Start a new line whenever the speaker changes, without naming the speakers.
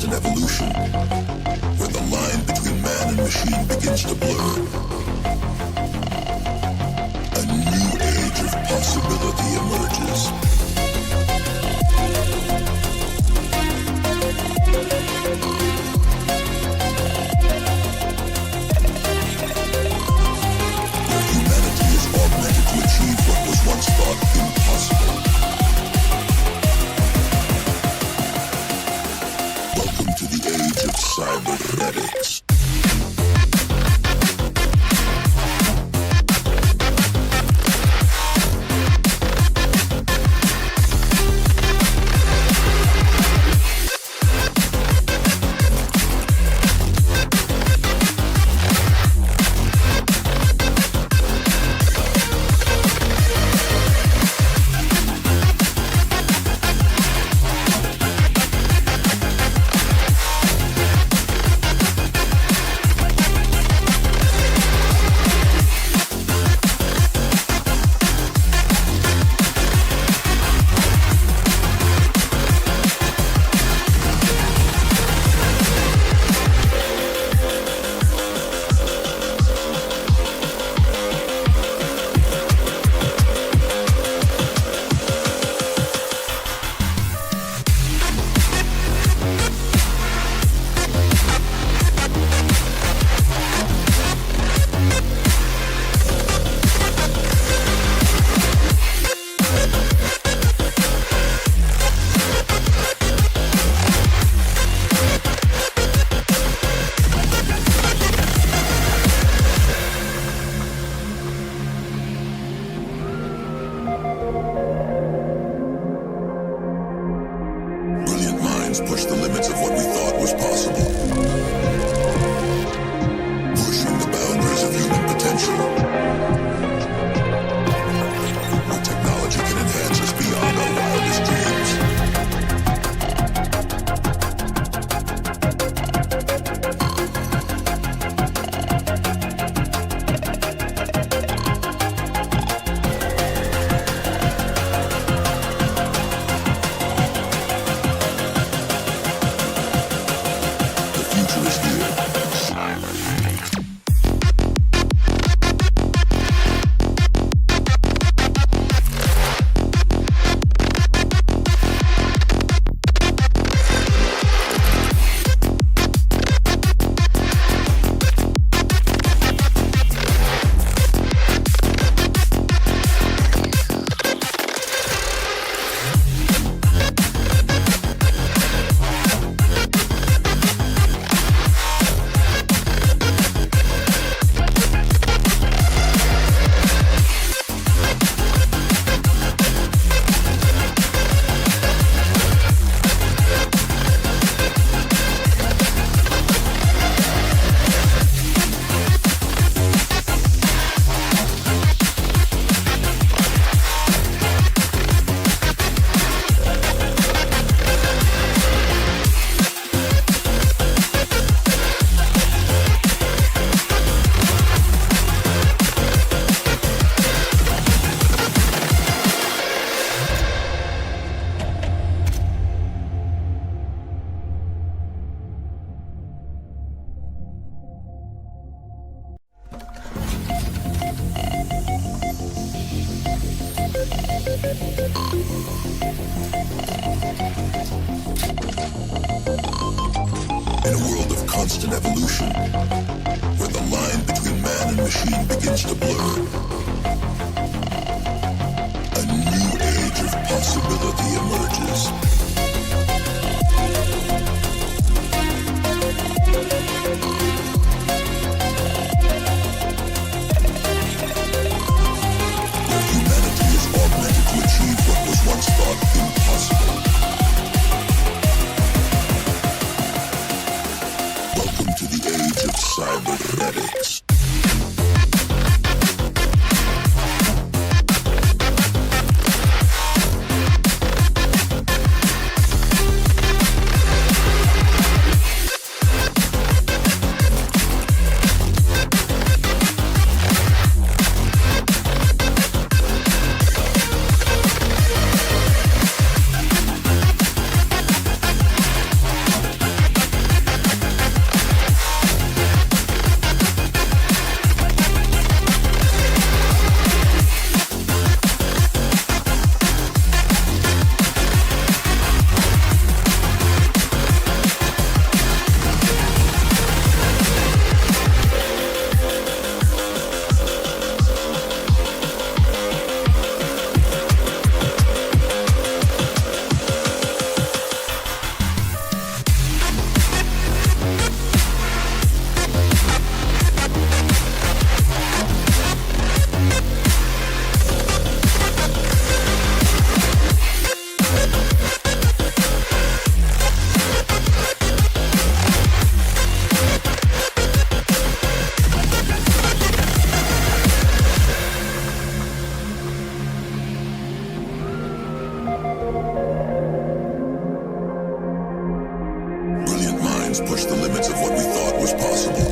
constant evolution, where the line between man and machine begins to blur. A new age of possibility emerges. Where humanity is augmented to achieve what was once thought impossible. Welcome to the age of cybernetics. Push the limits of what we thought was possible. Pushing the boundaries of human potential. Where technology can enhance us beyond our wildest dreams. In a world of constant evolution, where the line between man and machine begins to blur, a new age of possibility emerges. Where humanity is augmented to achieve what was once thought impossible. Welcome to the age of cybernetics. was possible.